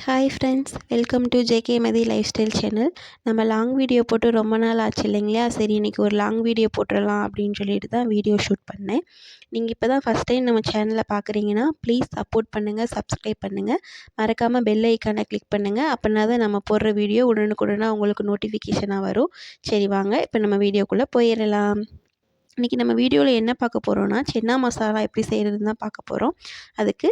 Hi friends, welcome to JK Mathi life style channel. நம்ம long video போட்டு ரொம்ப நாள் ஆச்சு இல்லைங்களா? சரி, இன்றைக்கி ஒரு லாங் வீடியோ போட்டுடலாம் அப்படின்னு சொல்லிட்டு தான் வீடியோ ஷூட் பண்ணேன். நீங்கள் இப்போ தான் ஃபஸ்ட் டைம் நம்ம சேனலை பார்க்குறீங்கன்னா ப்ளீஸ் சப்போர்ட் பண்ணுங்கள், சப்ஸ்கிரைப் பண்ணுங்கள், மறக்காமல் பெல் ஐக்கானை கிளிக் பண்ணுங்கள். அப்படின்னா தான் நம்ம போடுற வீடியோ உடனுக்குடனாக உங்களுக்கு நோட்டிஃபிகேஷனாக வரும். சரி வாங்க, இப்போ நம்ம வீடியோக்குள்ளே போயிடலாம். இன்றைக்கி நம்ம வீடியோவில் என்ன பார்க்க போகிறோன்னா, சென்னா மசாலா எப்படி செய்கிறதுன்னு தான் பார்க்க போகிறோம். அதுக்கு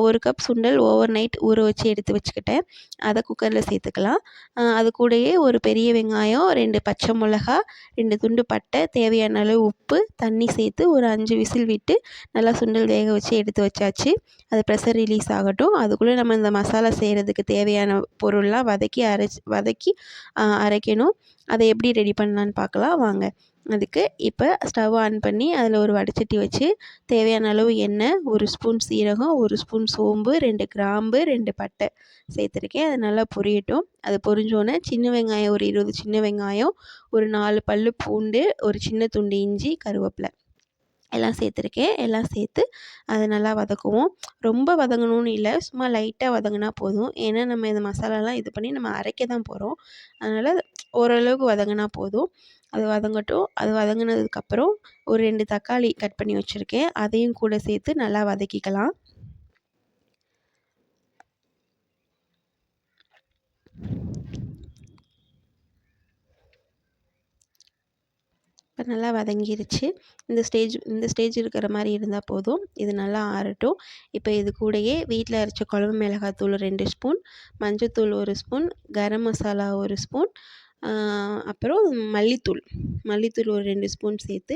1 கப் சுண்டல் ஓவர் நைட் ஊற வச்சு எடுத்து வச்சுக்கிட்டேன். அதை குக்கரில் சேர்த்துக்கலாம். அது கூடயே ஒரு பெரிய வெங்காயம், 2 பச்சை மிளகா, 2 துண்டு பட்டை, தேவையான அளவு உப்பு, தண்ணி சேர்த்து ஒரு 5 விசில் விட்டு நல்லா சுண்டல் வேக வச்சு எடுத்து வச்சாச்சு. அது ப்ரெஷர் ரிலீஸ் ஆகட்டும். அதுக்குள்ளே நம்ம இந்த மசாலா செய்கிறதுக்கு தேவையான பொருள்லாம் வதக்கி அரைக்கணும். அதை எப்படி ரெடி பண்ணலான்னு பார்க்கலாம் வாங்க. அதுக்கு இப்போ ஸ்டவ் ஆன் பண்ணி அதில் ஒரு வடைச்சட்டி வச்சு தேவையான அளவு எண்ணெய், 1 ஸ்பூன் சீரகம், 1 ஸ்பூன் சோம்பு, 2 கிராம்பு, 2 பட்டை சேர்த்துருக்கேன். அது நல்லா பொரியட்டும். அது பொரிஞ்சோன்னே சின்ன வெங்காயம் ஒரு 20 சின்ன வெங்காயம், ஒரு 4 பல்லு பூண்டு, ஒரு சின்ன துண்டு இஞ்சி, கருவேப்பிலை எல்லாம் சேர்த்துருக்கேன். எல்லாம் சேர்த்து அதை நல்லா வதக்குவோம். ரொம்ப வதங்கணும்னு இல்லை, சும்மா லைட்டாக வதங்கினா போதும். ஏன்னா நம்ம இந்த மசாலாலாம் இது பண்ணி நம்ம அரைக்க தான் போகிறோம். அதனால் ஓரளவுக்கு வதங்கினா போதும். அது வதங்கட்டும். அது வதங்கினதுக்கப்புறம் ஒரு 2 தக்காளி கட் பண்ணி வச்சுருக்கேன். அதையும் கூட சேர்த்து நல்லா வதக்கிக்கலாம். இப்போ நல்லா வதங்கிருச்சு. இந்த ஸ்டேஜ் இருக்கிற மாதிரி இருந்தால் போதும். இது நல்லா ஆறட்டும். இப்போ இது கூடயே வீட்டில் அரைச்ச குழம்பு மிளகாத்தூள் 2 ஸ்பூன், மஞ்சத்தூள் 1 ஸ்பூன், கரம் மசாலா 1 ஸ்பூன், அப்புறம் மல்லித்தூள் ஒரு 2 ஸ்பூன் சேர்த்து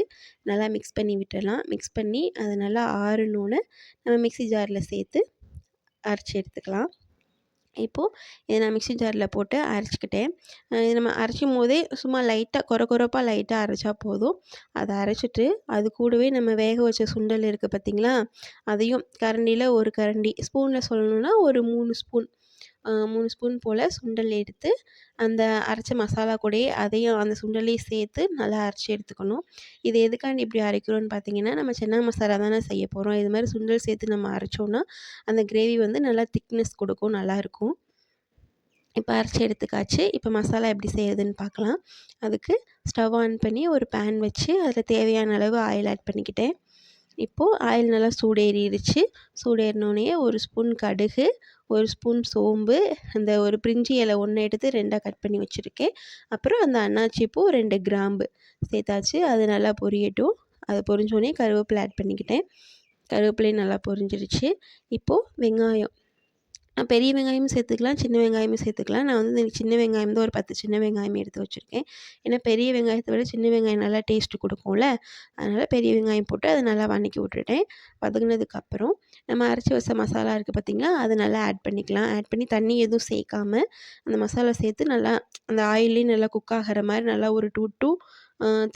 நல்லா மிக்ஸ் பண்ணி விட்டுடலாம். மிக்ஸ் பண்ணி அது நல்லா ஆறணுன்னு நம்ம மிக்ஸி ஜாரில் சேர்த்து அரைச்சி எடுத்துக்கலாம். இப்போது இதை நான் மிக்ஸி ஜாரில் போட்டு அரைச்சிக்கிட்டேன். இது நம்ம அரைக்கும்போதே சும்மா லைட்டாக கொரப்பாக லைட்டாக அரைச்சா போதும். அதை அரைச்சிட்டு அது கூடவே நம்ம வேக வச்ச சுண்டல் இருக்குது பார்த்திங்களா, அதையும் கரண்டியில் ஒரு கரண்டி, ஸ்பூனில் சொல்லணுன்னா ஒரு 3 ஸ்பூன் 3 ஸ்பூன் போல் சுண்டல் எடுத்து அந்த அரைச்ச மசாலா கூடயே அதையும் அந்த சுண்டலையும் சேர்த்து நல்லா அரைச்சி எடுத்துக்கணும். இது எதுக்காண்டி இப்படி அரைக்கிறோன்னு பார்த்தீங்கன்னா, நம்ம சென்னா மசாலா தானே செய்ய போகிறோம். இது மாதிரி சுண்டல் சேர்த்து நம்ம அரைச்சோன்னா அந்த கிரேவி வந்து நல்லா திக்னஸ் கொடுக்கும், நல்லாயிருக்கும். இப்போ அரைச்சி எடுத்துக்காச்சு. இப்போ மசாலா எப்படி செய்கிறதுன்னு பார்க்கலாம். அதுக்கு ஸ்டவ் ஆன் பண்ணி ஒரு பேன் வச்சு அதில் தேவையான அளவு ஆயில் ஆட் பண்ணிக்கிட்டேன். இப்போது ஆயில் நல்லா சூடேறிடுச்சு. சூடேறினோடனே 1 ஸ்பூன் கடுகு, 1 ஸ்பூன் சோம்பு, அந்த ஒரு பிரிஞ்சி இலை 1 எடுத்து 2ஆக கட் பண்ணி வச்சுருக்கேன். அப்புறம் அந்த அன்னாச்சி பூ, 2 கிராம்பு சேர்த்தாச்சு. அது நல்லா பொரியட்டும். அது பொரிஞ்சோடனே கருவேப்பிலை ஆட் பண்ணிக்கிட்டேன். கருவேப்பிலையும் நல்லா பொரிஞ்சிருச்சு. இப்போது வெங்காயம், பெரிய வெங்காயமும் சேர்த்துக்கலாம், சின்ன வெங்காயமும் சேர்த்துக்கலாம். நான் வந்து சின்ன வெங்காயம் தான் ஒரு 10 சின்ன வெங்காயம் எடுத்து வச்சுருக்கேன். ஏன்னா பெரிய வெங்காயத்தை விட சின்ன வெங்காயம் நல்லா டேஸ்ட்டு கொடுக்கும்ல, அதனால் பெரிய வெங்காயம் போட்டு அதை நல்லா வதக்கி விட்டுட்டேன். வதங்கினதுக்கப்புறம் நம்ம அரைச்சி வச்ச மசாலா இருக்குது பார்த்திங்களா, அதை நல்லா ஆட் பண்ணிக்கலாம். ஆட் பண்ணி தண்ணி எதுவும் சேர்க்காம அந்த மசாலா சேர்த்து நல்லா அந்த ஆயில்லேயும் நல்லா குக் ஆகிற மாதிரி நல்லா ஒரு 2 to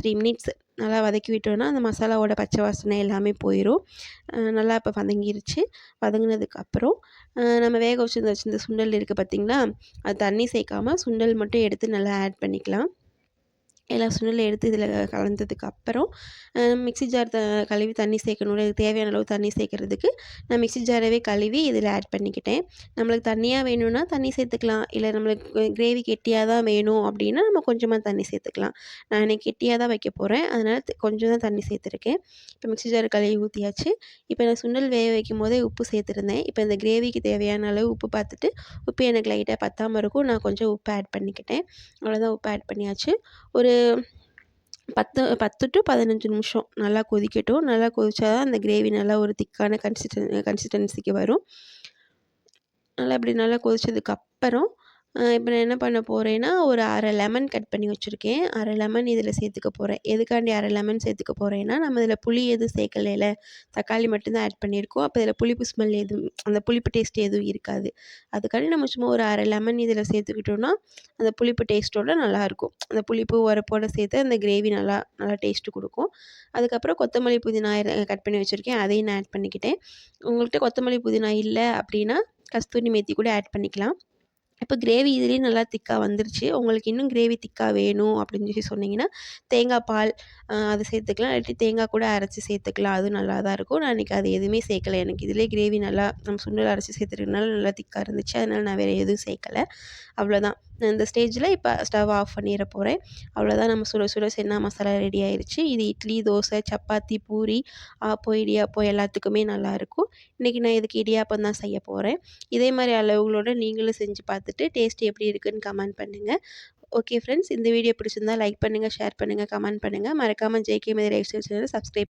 3 மினிட்ஸ் நல்லா வதக்கி விட்டோன்னா அந்த மசாலாவோட பச்சை வாசனை எல்லாமே போயிடும். நல்லா இப்போ வதங்கிருச்சு. வதங்கினதுக்கப்புறம் நம்ம வேக வச்சிருந்த சுண்டல் இருக்குது பார்த்திங்களா, அது தண்ணி சேர்க்காம சுண்டல் மட்டும் எடுத்து நல்லா ஆட் பண்ணிக்கலாம். எல்லா சுண்டலும் எடுத்து இதில் கலந்ததுக்கப்புறம் மிக்ஸி ஜார் கழுவி தண்ணி சேர்க்கணும்ல, இதுக்கு தேவையான அளவு தண்ணி சேர்க்குறதுக்கு நான் மிக்ஸி ஜாரவே கழுவி இதில் ஆட் பண்ணிக்கிட்டேன். நம்மளுக்கு தண்ணியாக வேணும்னா தண்ணி சேர்த்துக்கலாம். இல்லை நம்மளுக்கு கிரேவி கெட்டியாக தான் வேணும் அப்படின்னா நம்ம கொஞ்சமாக தண்ணி சேர்த்துக்கலாம். நான் இன்றைக்கி கெட்டியாக தான் வைக்க போகிறேன், அதனால் கொஞ்சம் தான் தண்ணி சேர்த்துருக்கேன். இப்போ மிக்ஸி ஜார் கழுவி ஊற்றியாச்சு. இப்போ நான் சுண்டல் வேக வைக்கும் போதே உப்பு சேர்த்துருந்தேன். இப்போ இந்த கிரேவிக்கு தேவையான அளவு உப்பு பார்த்துட்டு, உப்பு எனக்கு லைட்டாக பத்தாமல் இருக்கும், நான் கொஞ்சம் உப்பு ஆட் பண்ணிக்கிட்டேன். அவ்வளோதான், உப்பு ஆட் பண்ணியாச்சு. ஒரு 10 to 15 நிமிஷம் நல்லா கொதிக்கட்டும். நல்லா கொதிச்சா தான் அந்த கிரேவி நல்லா ஒரு திக்கான கன்சிஸ்டன்சிக்கு வரும். நல்லா இப்படி நல்லா கொதிச்சதுக்கப்புறம் இப்போ நான் என்ன பண்ண போகிறேன்னா, ஒரு அரை லெமன் கட் பண்ணி வச்சுருக்கேன். அரை லெமன் இதில் சேர்த்துக்க போகிறேன். எதுக்காண்டி அரை லெமன் சேர்த்துக்க போகிறேன்னா, நம்ம இதில் புளி எதுவும் சேர்க்கலைல, தக்காளி மட்டும்தான் ஆட் பண்ணியிருக்கோம். அப்போ இதில் புளிப்பு ஸ்மெல் எதுவும், அந்த புளிப்பு டேஸ்ட் எதுவும் இருக்காது. அதுக்காண்டி நம்ம சும்மா ஒரு அரை லெமன் இதில் சேர்த்துக்கிட்டோன்னா அந்த புளிப்பு டேஸ்ட்டோட நல்லாயிருக்கும். அந்த புளிப்பு உரப்போட சேர்த்து அந்த கிரேவி நல்லா டேஸ்ட்டு கொடுக்கும். அதுக்கப்புறம் கொத்தமல்லி புதினா கட் பண்ணி வச்சுருக்கேன், அதையும் நான் ஆட் பண்ணிக்கிட்டேன். உங்கள்கிட்ட கொத்தமல்லி புதினா இல்லை அப்படின்னா கஸ்தூரி மேத்தி கூட ஆட் பண்ணிக்கலாம். இப்போ கிரேவி இதுலேயே நல்லா திக்கா வந்துருச்சு. உங்களுக்கு இன்னும் கிரேவி திக்கா வேணும் அப்படின்னு சொல்லி சொன்னீங்கன்னா, தேங்காய் பால் அது சேர்த்துக்கலாம். இல்லாட்டி தேங்காய் கூட அரைச்சு சேர்த்துக்கலாம். அதுவும் நல்லா தான் இருக்கும். நான் இன்றைக்கி அது எதுவுமே சேர்க்கல. எனக்கு இதிலேயே கிரேவி நல்லா நம்ம சுண்டல் அரைச்சு சேர்த்துருக்கனால நல்லா திக்கா இருந்துச்சு. அதனால நான் வேறு எதுவும் சேர்க்கல. அவ்வளோதான். நான் இந்த ஸ்டேஜில் இப்போ ஸ்டவ் ஆஃப் பண்ணிற போகிறேன். அவ்வளோதான் நம்ம சுட சுட சென்னா மசாலா ரெடி ஆயிருச்சு. இது இட்லி, தோசை, சப்பாத்தி, பூரி, ஆப்பம், இடியாப்பம் எல்லாத்துக்குமே நல்லாயிருக்கும். இன்றைக்கி நான் இதுக்கு இடியாப்பம் தான் செய்ய போகிறேன். இதே மாதிரி அளவுகளோட நீங்களும் செஞ்சு பார்த்துட்டு டேஸ்ட் எப்படி இருக்குன்னு கமெண்ட் பண்ணுங்கள். ஓகே ஃப்ரெண்ட்ஸ், இந்த வீடியோ பிடிச்சிருந்தா லைக் பண்ணுங்கள், ஷேர் பண்ணுங்கள், கமெண்ட் பண்ணுங்கள். மறக்காமல் ஜேகே மதி லைஃப் ஸ்டைல் சேனலை சப்ஸ்கிரைப்